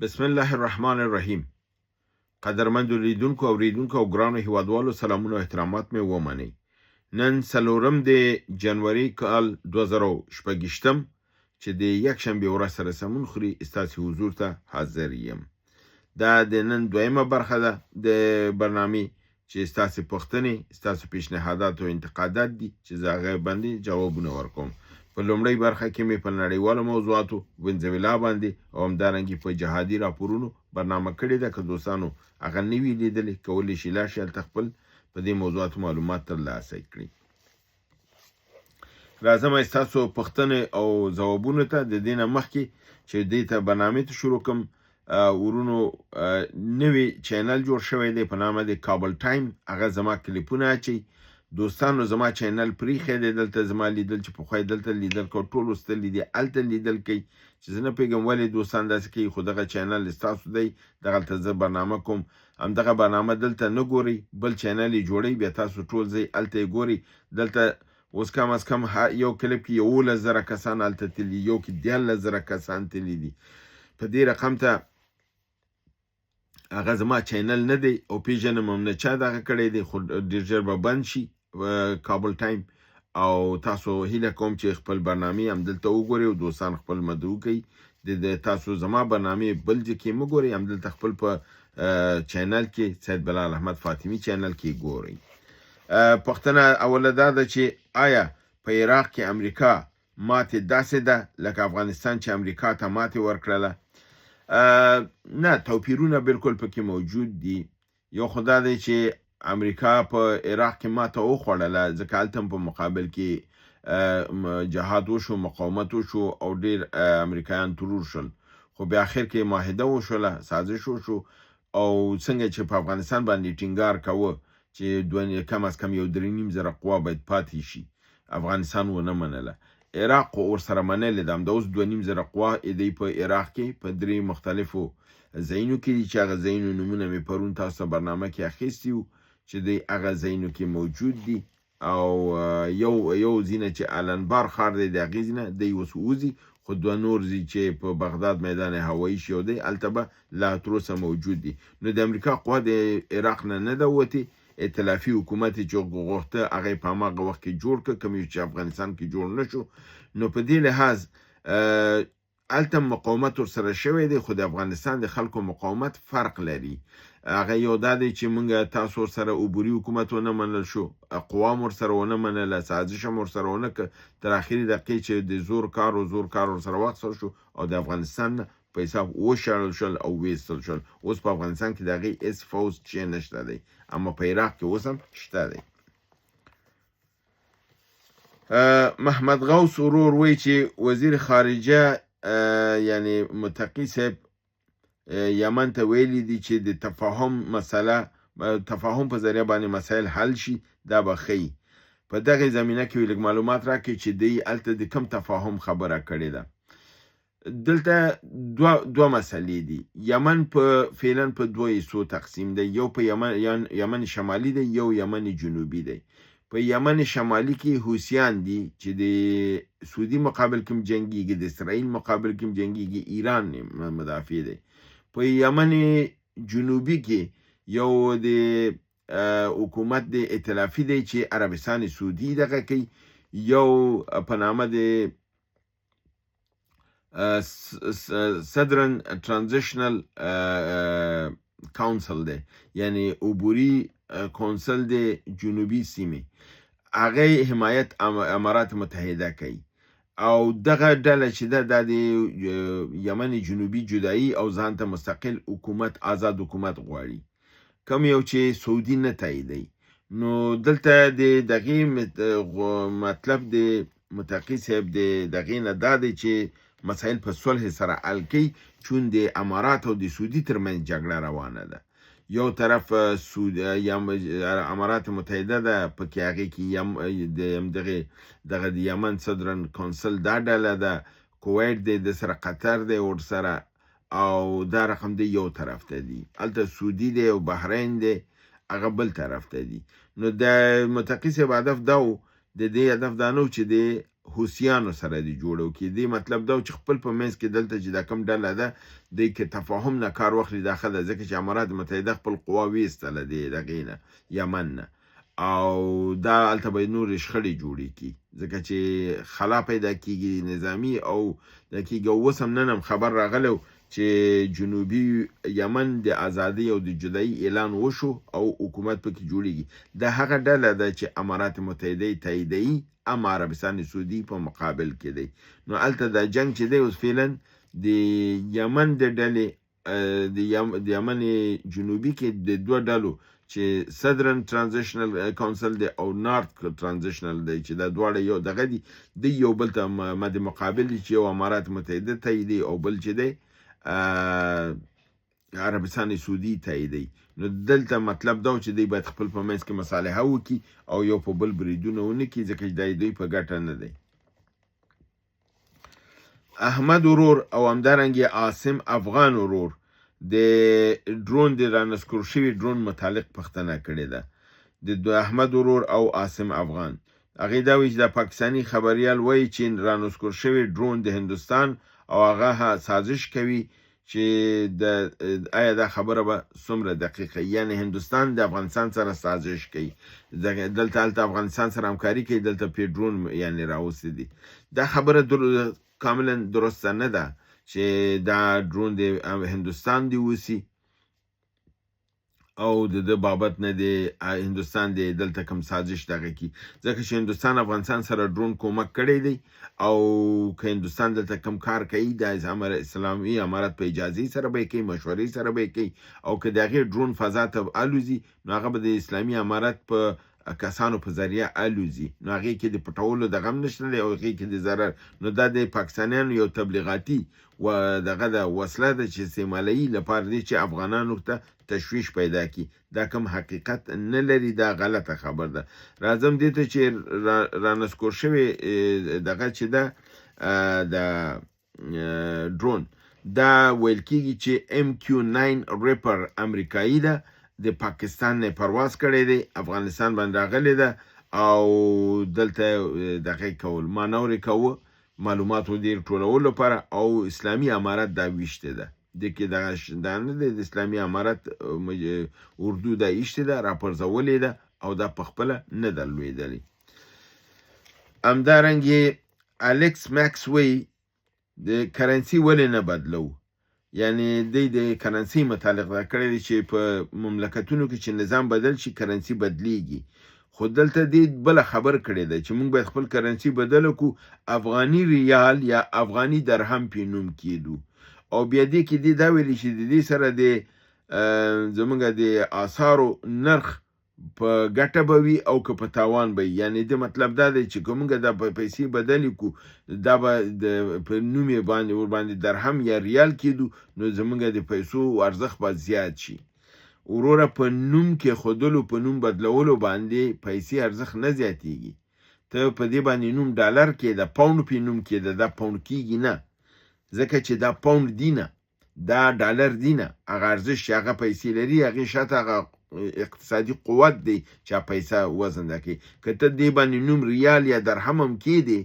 بسم الله الرحمن الرحیم. قدرمندو لیدونکو او اوریدونکو او ګرانو هیوادوالو سلامونه او احترامات مې ومنئ. نن 4 د جنوري کال 2018 چې د یکشنبې ورځ سره سمون خوري ستاسو حضور ته حاضر یم. دا د نن دویمه برخه ده د برنامې چې ستاسو پوښتنې، ستاسو پیشنهادات او انتقادات دي چې زه هغه باندې جوابونه ورکوم. په لومړۍ برخه کې مې په نړیوالو موضوعاتو ونزویلا باندې او همدارنګه په جهادي راپورونو برنامه کړې ده. که دوستانو هغه نه وي لیدلې کولی شي لاړ شي هلته خپل په دې موضوعاتو معلومات ترلاسه کړي. راځم ستاسو پوښتنې او ځوابونو ته. د دې نه مخکې چې دې ته برنامې ته شروع کړم، ورونو نوی چینل جوړ شوی دی په نامه د کابل ټایم. هغه زما کلیپونه اچي. دوستانو زما چینل پریښی دی، دلته زما لیدل چې پخوی دلته لیدل کو ټول ستلی دي هلته لیدل کوي چې زه نه پوهېږم ولې دوستان داسې کوي، خو دغه چینل ستاسو دی، دغلته زه برنامه کوم. همدغه برنامه دلته نه ګورئ، بل چینل یې جوړئ، بیا تاسو ټول ځئ هلته یې ګورئ. دلته اوس کم از کم یو کلیپ کې 11,000 کسان هلته تللي، یو کې 14,000 کسان تللي دي. په دې رقم ته هغه زما چینل نه دی او پیژنم هم نه چا دغه کړی دی، خو ډېر ژر به بند شي کابل ټایم. او تاسو هیله کوم چې خپل برنامې هم دلته وګورئ او دوستان خپل مدعو کوي. د تاسو زما برنامې بل ځای کې مه ګورئ، همدلته خپل په چینل کې سید بلال احمد فاطمي چینل کې ګورئ. پوښتنه اوله دا ده چې آیا په عراق کې امریکا ماتې داسې ده لکه افغانستان چې امریکا ته ماتې ورکړله؟ نه، توپیرونه بالکل پکې موجود دي. یو خو دا دی چې امریکا په عراق کې ماته وخوړله، ځکه هلته په مقابل کې جهاد وشو، مقاومت وشو او ډېر امریکایان ترور شول، خو بیا اخر کې معاهده وشوله، سازش وشو. او څنګه چې په افغانستان باندې ټینګار کوه چې کم از کم 3,500 قوا باید پاتې شي، افغانستان ونه منله. عراق خو ورسره منلې ده، همدا اوس 2,500 قوا دی په عراق کې په 3 مختلفو ځایونو کې دي چې هغه ځایونو نومونه مې پرون تاسو ته برنامه کې اخیستي وو چې دی هغه ځایونو کې موجود دي. او یو ځینه چې الانبار ښار دی د هغې ځینه دی اوس وځي، خو 2 نور ځي چې په بغداد میدان هوایي شي او دی هلته به لا تر اوسه موجود دي. نو د امریکا قوا د عراق نه ده وتې. ائتلافي حکومت چې غوښته هغه په هماغه وخت کې جوړ کړ، کوم چې افغانستان کې جوړ نه شو. نو په دې لحاظ هلته مقاومت ورسره شوی دی، خو د افغانستان د خلکو مقاومت فرق لري. هغه یو دا دی چې موږ تاسو سره عبوري حکومت ونه منل شو، قوام ورسره ونه منله، سازش هم ورسره ونه کړ، تر اخري دقیقې چې د زور کار ورسره واخیستل شو او د افغانستان نه په حساب وشړل شول او ویستل شول. اوس په افغانستان کې د هغې هېڅ فوج چې نشته دی، اما په عراق کې اوس هم شته دی. محمد غوث ورور وایي چې وزیر خارجه یعنی متقي صاحب یمن ته ویلي دي چې د تفاهم په ذریعه باندې مسایل حل شي، دا به ښیي. په دغې زمینه کې لږ معلومات راکړئ چې دی هلته د کوم تفاهم خبره کړې ده. دلته دوه مسلې دي. یمن په فعلا په 2 حصو تقسیم دی، یو په یمن شمالي دی، یو یمن جنوبي دی. په یمن شمالي کې حوثیان دي چې د سعودي مقابل کې جنګیږي، د اسرائیل مقابل کې جنګیږي، ایران مدافع دی. په یمن جنوبي کې یو د حکومت د ائتلافي دی چې عربستان سعودي دغه کوي، یو په نامه د سدرن ترانزیشنل کونسل دی، یعنی عبوري کونسل د جنوبي سیمې، هغه حمایت امارات متحده کوي. او دغه ډله چې ده د یمن جنوبي جدایي او ځان ته مستقل حکومت، آزاد حکومت غواړي، کوم یو چې سعودي نه تاییدوي. نو دلته د دغې مطلب د متقي صاحب د دغې نه دا دی چې مسایل په صلح سره حل کوي، چون د امارات او د سعودي ترمنځ جګړه روانه ده. یو طرف امارات متحده ده، پکې هغې کې دغه د یمن صدرن کونسل دا ډله ده، کویت دی د سره، قطر دی ورسره، او دا رقم دی یو طرف ته دي، هلته سعودي دی او بحرین دی هغه بل طرف ته دي. نو د متقي صاحب هدف دا و، د دې هدف دا نه و چې د حوثیانو سره دی جوړو کې دی مطلب دا چې خپل په منځ کې دلته چې دا کم ډله ده دی کې تفاهم نه کار واخلي داخل ده ځکه چې امارات متحده خپل قوا ویستله دی دغې نه یمن نه او دا هلته به نورې شخړې جوړې کړي ځکه چې خلا پیدا کېږي نظامي او دا کېږي او اوس هم نن هم خبر راغلی چې جنوبي یمن د ازادۍ او د جدایي اعلان وشو او حکومت پکې جوړیږي دا هغه ډله ده چې امارات متحده تاییدوي اما عربستان سعودي په مقابل کې دی نو هلته دا جنګ چې دی اوس فعلا د یمن د ډلې د یمن جنوبي کې د دوه ډلو چې صدرن ترانزیشنل کونسل دی او نارت ترانزیشنل دی چې دا دواړه یو دغه دي د یو بل ته مد مقابل دي چې یو امارات متحده تاییدي او بل چې دی عربستان سعودي تاییدي نو دلته مطلب دا چې دی باید خپل په منځ کې مصالحه وکړي او یو په بل بریدونه ونه کړي ځکه چې دا دوی په ګټه نه دی احمد ورور او همدارنګې عاصم افغان ورور د ډرون د رانسکور شوي ډرون متعلق پوښتنه کړې ده د احمد ورور او عاصم افغان هغې دا وایي چې د پاکستاني خبریال وایي چې رانسکور شوي ډرون د هندوستان او هغه سازش کوي چې آیا دا خبره به څومره دقیقه یعنی هندوستان د افغانستان سره سازش کوي دلته هلته افغانستان سره همکاري کوي دلته پې ډرون یعنی راوستي دي دا خبره کاملا درسته نه ده چې دا ډرون د هندوستان دی اوسي او د بابت نه دی هندوستان دی دلته کم سازش دغه کی ځکه چې هندوستان افغانستان سره ډرون کومک کړی دی او که هندوستان دلته کم کار کوي د اسلامي امارت په اجازه سره به کوي مشورې سره به کوي او که دغه ډرون فضا ته الوزي نو هغه به د اسلامي امارت په کسانو په ذریعه الوزي نو هغې کې د پټولو د غم نشته دی او هغې کې د ضرر نو دا د پاکستانیانو یو تبلیغاتي و دغه د وسله ده چې استعمالوي لپاره دی چې افغانانو ته تشویش پیدا کړي دا کوم حقیقت نه لري دا غلطه خبر ده راځم دې ته چې رانسکور شوی دغه چې ده د ډرون دا ویل کېږي چې MQ9 ریپر امریکایي ده د پاکستان نه پرواز کړی دی افغانستان باندې راغلی ده او دلته دغه کول مانورې کوه معلوماتو ډیر ټولولو لپاره او اسلامي امارت دا ویشته ده د کې دا نه دی د اسلامي امارت اردو دا ایشته ده راپرځولې ده او دا په خپله نه ده لوېدلې همدارنګې الکس ماکس وی د کرنسي ولې نه بدلو یعنی د کرنسي متعلق دا کړی دی چې په مملکتونو کې چې نظام بدل شي کرنسي بدلیږي خو دلته دې بله خبر کړی دی چې موږ باید خپل کرنسي بدل کړو افغاني ریال یا افغاني درهم پې نوم کېدو او بیا دې کې دې دا ویلي چې د دې سره د زموږ د آثارو نرخ په ګټه به وي او که په تاوان به یعنی د مطلب دا دی چې که موږ دا پیسې بدلې کړو دا به په نوم یې ورباندې درهم یا ریال کېدو نو زموږ د پیسو ارزښت به زیات شي وروره په نوم کې ښودلو په نوم بدلولو باندې پیسې ارزښت نه زیاتېږي ته په دې باندې نوم ډالر کې د پاوند په نوم کې دا پاوند کېږي نه ځکه چې دا پاوند دی نه دا ډالر دی نه هغه ارزښت چې هغه پیسې لري هغې شاته هغه اقتصادي قوت دی چې پیسه وزن ده کوي که ته دې باندې نوم ریال یا درهم هم کېدې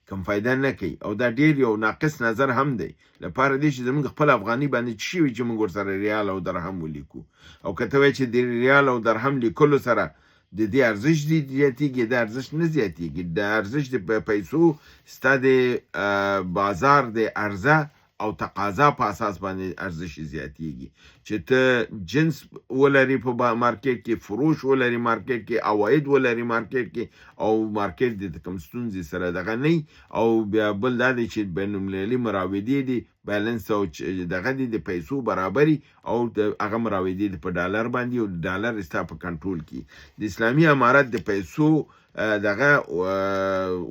کم فایده نه کوي او دا ډېر یو ناقص نظر هم دی لپاره دی چې زموږ خپل افغاني باندې څه شوي چې موږ ورسره ریال او درهم ولیکو او که ته وایې چې د ریال او درهم لیکلو سره د دې ارزښت زیاتېږي د ارزښت نه زیاتېږي د ارزښت د پیسو ستا د بازار د عرضه او تقاضا په اساس باندې ارزښت زیاتېږي چې ته جنس ولري په مارکیټ کې فروش ولري مارکیټ کې عواید ولري مارکیټ کې او مارکیټ د کوم ستونزې سره دغه نه او بیا بل دا دی چې بین المللي مراودې دي بیلنس او دغه دي د پیسو برابري او هغه مراودې دي په ډالر باندې او ډالر ستا په کنټرول کې د اسلامي امارت د پیسو دغه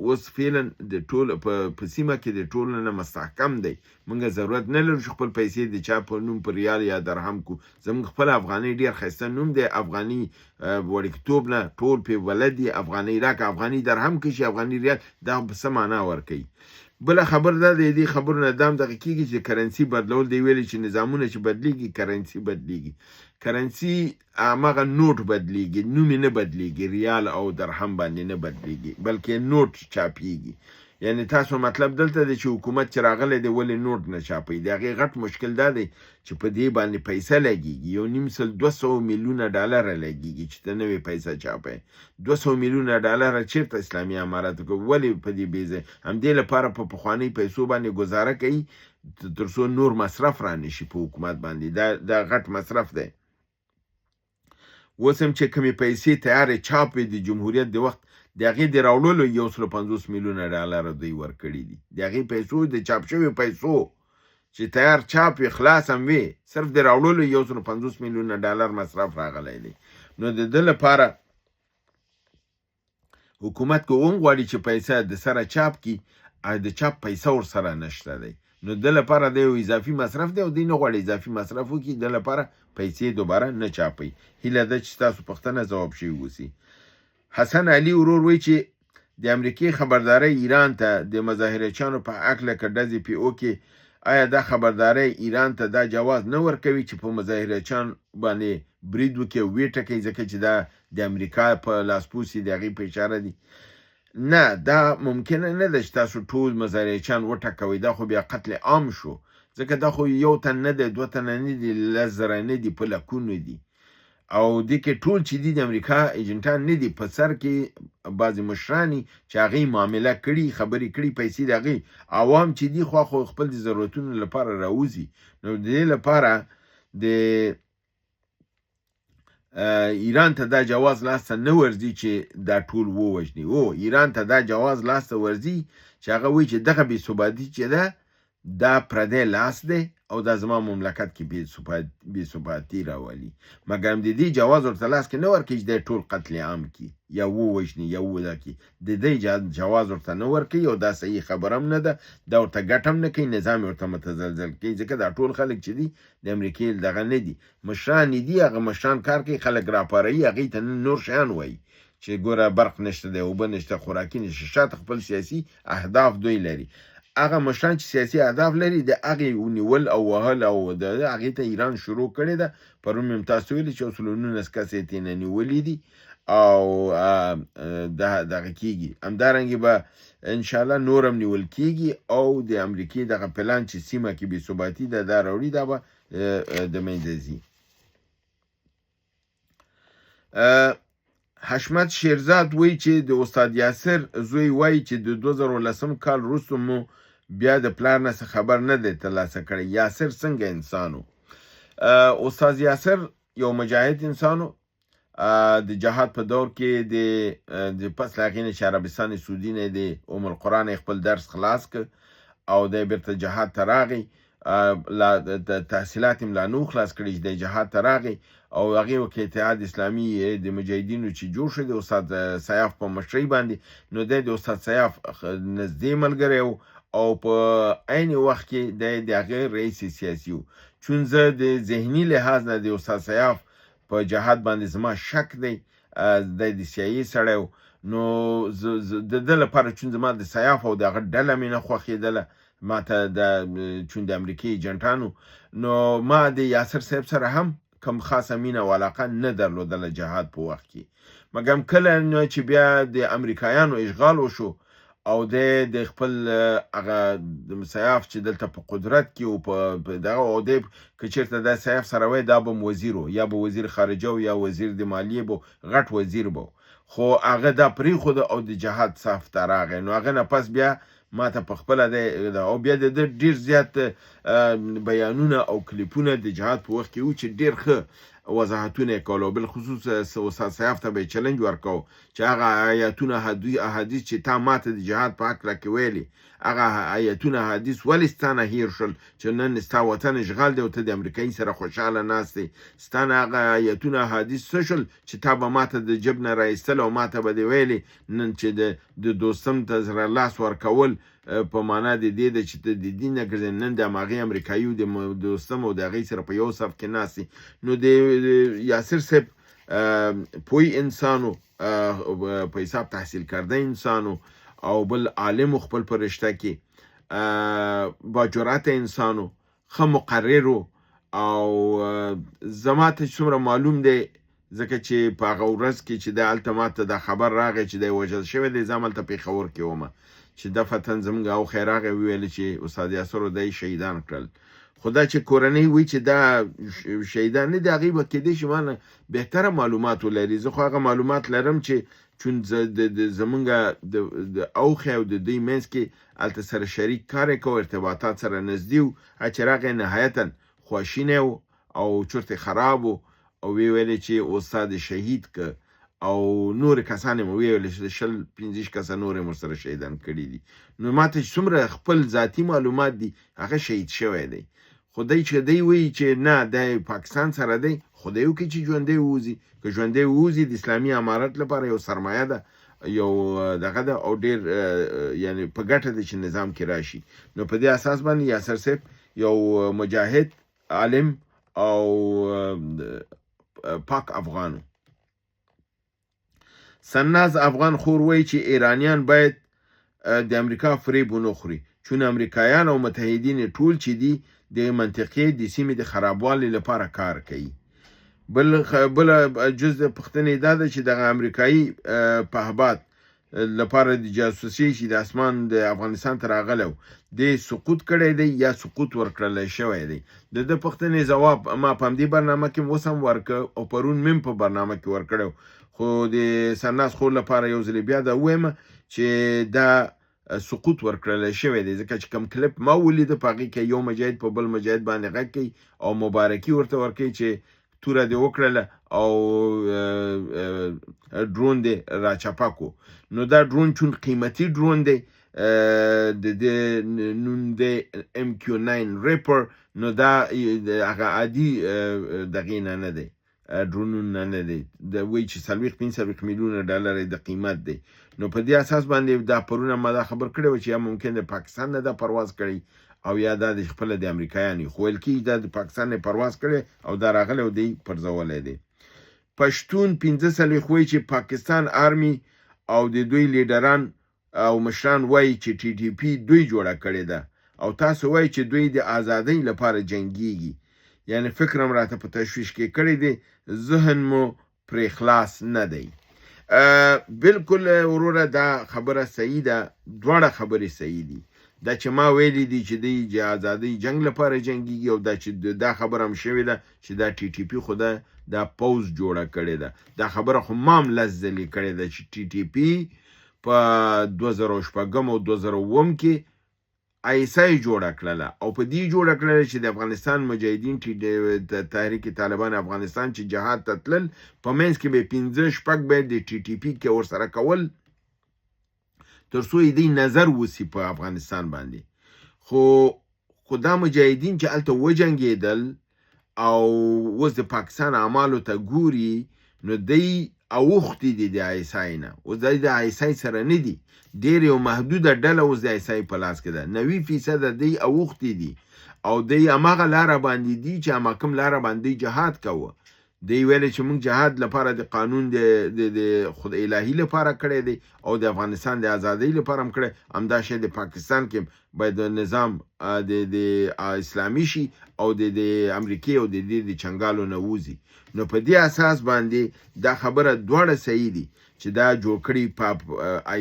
اوس فعلا د ټول په سیمه کې د ټولو نه مستحکم دی موږ ضرورت نه لرو چې خپل پیسې د چا په نوم په ریال یا درهم کو زموږ خپل افغاني ډېر ښایسته نوم دی افغاني وړکتوب نه ټول پې ولد دي افغاني راکه افغاني درهم کې چې افغاني ریال دا څه معنا ورکوي بله خبر دا دی دې خبرو نه دام دغه کېږي چې کرنسي بدلول دی ویلي چې نظامونه چې بدلیږي کرنسي بدلیږي کرنسي هماغه نوټ بدلیږي نوم یې نه بدلیږي ریال او درهم باندې نه بدلیږي بلکې نوټ چاپیږي یعنی تاسو مطلب دلته دی چې حکومت چې راغلی دی ولې نوټ نه چاپوي. د هغې غټ مشکل دا دی چې په دې باندې پیسه لګېږي، 1.5 میلیونه ډالره لګېږي چې ته نوې پیسه چاپوي. 200 میلیونه ډالره چېرته اسلامي اماراتو کې ولې په دې بېځای همدې لپاره په پخوانۍ پیسو باندې ګزاره کوي تر څو نور مصرف را نشي په حکومت باندې. دا غټ مصرف دی. اوس هم چې کومې پیسې تیارې چاپ وي د جمهوریت د وخت د هغې د راوړلو 150 میلیونه ډالره دوی ورکړي دي. د هغې پیسو د چاپ شویو پیسو چې تیار چاپ وي خلاص هم وي صرف د راوړلو 150 میلیونه ډالر مصرف راغلی دی. نو د ده لپاره حکومت که وغواړي چې پیسه د سره چاپ کړي د چاپ پیسه ورسره نشته دی، نو د لپاره د یو اضافي مصرف دی او دوی نه غواړي اضافي مصرف وکړي، د لپاره پیسې دوباره نه چاپوي. هیله ده چې ستاسو پوښتنه ځواب شوې اوسي. حسن علي ورور وایي چې د امریکې خبرداری ایران ته د مظاهرچیانو په هکله که ډزې پې وکړي، آیا دا خبرداری ایران ته دا جواز نه ورکوي چې په مظاهرچیان باندې برید وکړي او ویې ټکوي، ځکه چې دا د امریکا په لاسپوڅي د هغې په اشاره دي؟ نه، دا ممکنه نه ده چې تاسو ټول مظاهرچیان وټکوئ، دا خو بیا قتل عام شو، ځکه دا خو یو تن نه دی، 2 تنه نه دي، 10 زره نه دي، په لکونو دي. او دې کې ټول چې دي د امریکا ایجنټان نه دي، په سر کې بعضې مشراني چې هغې معامله کړي، خبرې کړي، پیسې د هغې عوام چې دي خو خپل د ضرورتونو لپاره راوځي. نو د دې لپاره د ایران ته دا جواز لاسته نه ورځي چې دا ټول ووژني. ایران ته دا جواز لاسته ورځي چې هغه وایي چې دغه بې ثباتي چې ده دا پردی لاس دی او دا زما مملکت کې بې ثباتي راولي، مګر د دې جواز ورته لاس کې نه ورکوي چې دی ټول قتل عام کړي یا ووژني یا وده کړي. د دې جواز ورته نه ورکوي او دا صحیح خبره هم نه ده، دا ورته ګټه هم نه کوي، نظام ورته متزلزل کوي، ځکه دا ټول خلک چې دي د امریکې دغه نه دي، مشران دي، هغه مشران کار کوي، خلک راپاروي، هغې ته نور شیان وایي چې ګوره برق نشته دی، اوبه نشته، خوراکي نشته، شاته خپل سیاسي اهداف دوی لري. هغه مشران چې سیاسي اهداف لري د هغې ونیول او وهل او د هغې ته ایران شروع کړې ده. پرون مې هم تاسو ویلي چې 19 کس یې ترېنه نیولي دي او دغه کېږي. همدارنګې به انشاءالله نور هم نیول کېږي او د امریکې دغه پلان چې سیمه کې بې ثباتي ده دا راوړي، دا به د منځه ځي. حشمت شیرزاد وایي چې د استاد یاسر زوی وایي چې د 2010 کال وروسته مو بیا د پلار نه خبر نه دی ترلاسه کړی. یاسر څنګه انسان و؟ استاد یاسر یو مجاهد انسان و. د جهاد په دور کې د پس له هغې نه چې عربستان سعودي نه د ام القرآن خپل درس خلاص کړ او دی بیرته جهاد ته راغی. تحصیلات هم لا نو خلاص کړي چې د جهاد ته راغی او هغې وکړې اتحاد اسلامي د مجاهدینو چې جوړ شو د استاد سیاف په مشرۍ باندې، نو دی د استاد سیاف نږدې ملګری و او په عین وخت کې دی د هغې رئیس سیاسي و. چون زه د ذهني لحاظ نه د استاد سیاف په جهاد باندې زما شک دی، دی د CIA سړی و، نو د ده لپاره چون زما د سیاف او د هغه ډله مې نه خوښېدله، ما ته چون د امریکې ایجنټانو، نو ما د یاسر صاحب سره هم کم خاصه مینه او علاقه نه درلودله جهاد په وخت کې، مګر کله چې بیا د امریکایانو اشغال وشو او د خپل هغه سیاف چې دلته په قدرت کې او په دغه او دی که چېرته دا سیاف سره وی دا به وزیر و، یا به وزیر خارجه و یا وزیر د مالیې به، غټ وزیر به، خو هغه دا پرېښوده او د جهاد صف ته راغی. نو هغه نه پس بیا ما ته په خپله او بیا د ده ډېر زیات بیانونه او کلیپونه د جهاد په وخت کې و چې ډېر ښه وضاحتونه یې کول، او بالخصوص استاد سیاف ته به یې چلنج ورکو چې هغه آیاتونه احادیث چې تا ما ته د جهاد په هکله کې ویلي، هغه آیاتونه احادیث ولې ستا نه هیر شول چې نن ستا وطن اشغال دی او ته د امریکایي سره خوشحاله ناست دی؟ ستا نه هغه آیاتونه احادیث څه شول چې تا به ما ته د جب نه راایستل او ما ته به دې ویلي نن چې د دوستم ته سره لاس ورکول په معنا د دې ده چې ته د دین نه ګرځې، نن د هماغې امریکایي د دوستم او د هغې سره په یو صف کې ناست دی. نو د یاسر صاحب پوی انسان و، په حساب تحصیل کرده انسان و او بل عالم و خپل په رشته کې، با جرأت انسان و، ښه مقرر و او زما ته څومره معلوم دی ځکه چې په هغه ورځ کې چې د هلته ما ته دا خبر راغی چې دی وژل شوی دی، زه هملته پېښور کې ومه چې دفعتن زموږ او خیر هغه ویل چې استاد یاسر دای شهیدان کړل. خدا چې کورنۍ وی چې دا شهیدان نه دی هغې به کېدای شي مانه بهتره معلومات ولري. زه خو هغه معلومات لرم چې چون زمونږ د اوخې او د دوی منځ کې هلته سره شریک کار یې کوو، ارتباطات سره نږدې وو. چې راغی نهایتا خواشینی و او چرت خراب و او وی ویلې چې استاد شهید که او نور کسان مو ویل چې 15 کسه نور مو سره شهیدان کړي دي. نو ماته څومره خپل ذاتی معلومات دي هغه شهید شوی دی. خدای چې دی وی چې نه د پاکستان سره دی، خدای وکړي چې ژوندی ووځي. که ژوندی ووځي د اسلامي امارت لپاره یو سرمایه ده، یو دغه ده او ډېر یعنی په ګټه ده چې نظام کې راشي. نو په دې اساس باندې یاسر صاحب یو مجاهد، عالم او پاک افغانو. سناز افغان خور وایي چې ایرانیان باید د امریکا فریب ونه خوري، چون امریکایان او متحدین ټول چې دي د منطقې د سیمې د خرابوالي لپاره کار کوي. بل جز د پوښتنې دا ده چې دغه امریکایي پهباد لپاره د جاسوسي چې د اسمان د افغانستان ته راغلی و د سقوط کړی دی یا سقوط ورکړلی شوی دی. د ده پوښتنې ځواب ما په همدې برنامه کې اوس هم ورکړ او پرون مې په برنامه کې ورکړی، خو د سرناس خور لپاره یو ځلې بیا دا ووایم چې دا سقوط ورکړلی شوی دی، ځکه چې کوم کلیپ ما ولیده په هغې کې یو مجاهد په بل مجاهد باندې غږ کوي او مبارکي ورته ورکوي چې توره دې وکړله او ډرون دې راچپه کو. نو دا ډرون چون قیمتي ډرون دی، د نوم دی MQ9 ریپر، نو دا هغه عادي دغې نه دی، ډرونونه نه دی، د وایي چې 45 میلیونه ډالر د قیمت دی. نو په دې اساس باندې دا پرونه ما دا خبر کړی و چې یا ممکن د پاکستان نه دا پرواز کړی او یا دا د خپله د امریکایانو، خو ویل کېږي دا د پاکستان نه پرواز کړی او دا راغلی او دی پرځولی دی. پښتون 45 وایي چې پاکستان آرمي او د دوی لیډران او مشران وایي چې TTP دوی جوړه کړې ده او تاسو وایي چې دوی د ازادۍ لپاره جنګیږي. یعنی فکرم راته په تشویش کې کړی دی، ذهن مو پرې خلاص نه دی. بالکل وروره دا خبره صحیح ده، دواړه خبرې صحیح دي. دا چې ما ویلی دی چې دی د ازادۍ جنگ لپاره جنګیږي او دا چې دا خبره هم شوې ده چې دا TTP خو دا پوز جوړه کړې ده. دا خبره خو ما هم لس ځلې کړې ده چې TTP په 2006 او 2007 کې ISI جوړه کړله او په دې جوړه کړله چې د افغانستان مجاهدین د تحریک طالبان افغانستان چې جهاد ته تلل په منځ کې به 15-16 به د TTP کې ورسره کول تر څو دې نظر وسی په افغانستان باندې. خو دا مجاهدین چې هلته وجنګېدل او اوس د پاکستان اعمالو ته ګوري نو دی اوښتي دي د ISI نه، اوس دی د ISI سره نه دي، ډېر یو محدوده ډله اوس د ISI په لاس کې ده. 90% دی اوښتي دي او دی هماغه لاره باندې دي چې هغه کوم لاره باندې جهاد کوه. دی ویل چې موږ جهاد لپاره د قانون د خود الهي لپاره کړی دی او د افغانستان د ازادۍ لپاره هم کړی. همدا شی د پاکستان کې باید نظام د اسلامي شي او د امریکې او د چنګالو نه ووځي. نو په دې اساس باندې دا خبره دواړه صحیح دي چې دا جوړ کړي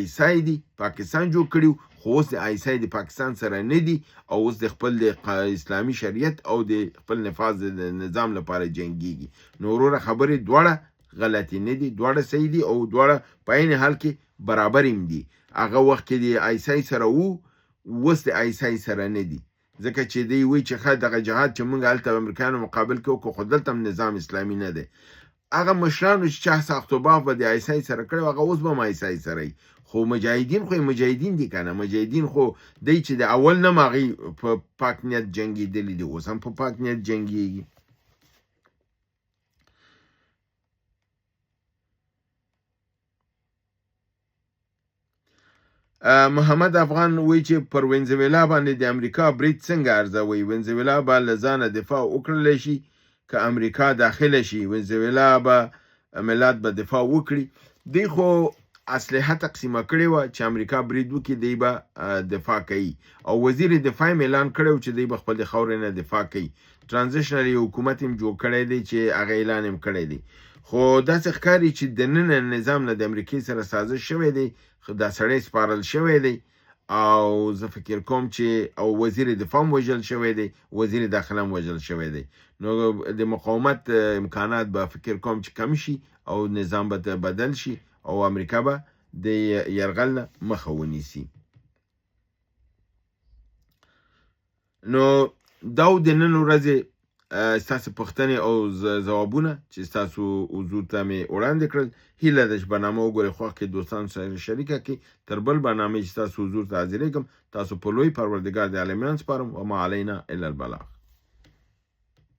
ISI دي، پاکستان جوړ کړي، خو اوس د ISI د پاکستان سره نه دي او اوس د خپل د اسلامي شریعت او د خپل نفاذ د نظام لپاره جنګیږي. نو وروره خبرې دواړه غلطي نه دي، دواړه صحیح دي او دواړه په عین حال کې برابر هم دي. هغه وخت کې د ISI سره وو، اوس د ISI سره نه دي، ځکه چې دی وایي چې ښه دغه جهاد چې موږ هلته امریکایانو مقابل کې وکړو خو دلته هم نظام اسلامي نه دی. هغه مشرانو چې چا ساختوباف به د ISI سره کړی هغه اوس به هم ISI سره وي، خو مجاهدین خو مجاهدین دي که نه. مجاهدین خو دی چې د اول نه هم هغوی په پاک نیت جنګېدلي دي، اوس هم په پاک نیت جنګېږي. محمد افغان وایي چې پر وینزویلا باندې د امریکا برید څنګه ارزوي؟ وینزویلا به له ځانه دفاع وکړلی شي که امریکا داخله شي، وینزویلا به ملت به دفاع وکړي. دی خو اسلحه تقسیمه کړې وه چې امریکا برید وکړي دی به دفاع کوي او وزیر دفاع یې اعلان کړی چې دی به خپل د خاورې نه دفاع کوي. ترانزیشنل حکومت هم جوړ کړی دی چې هغه اعلان هم کړی دی، خو داسې ښکاري چې دننه نظام نه د امریکې سره سازش شوی دی، دا سړی سپارل شوی دی او زه فکر کوم چې او وزیر دفاع هم وژل شوی دی، وزیر داخله هم وژل شوی دی. نو د مقاومت امکانات به فکر کوم چې کم شي او نظام به بدل شي او امریکا به د یرغل نه مخه ونیسي. نو دا د نن ورځې ستاسو پوښتنې او ځوابونه چې ستاسو حضور ته مې وړاندې کړل. هیله ده چې برنامه وګورئ، خوښ کړئ، دوستانو سره شریکه کړئ. تر بل برنامې چې ستاسو حضور ته حاضرېږم، تاسو په لوی پروردګار د عالمینو سپارم. وما علینا الا البلاغ.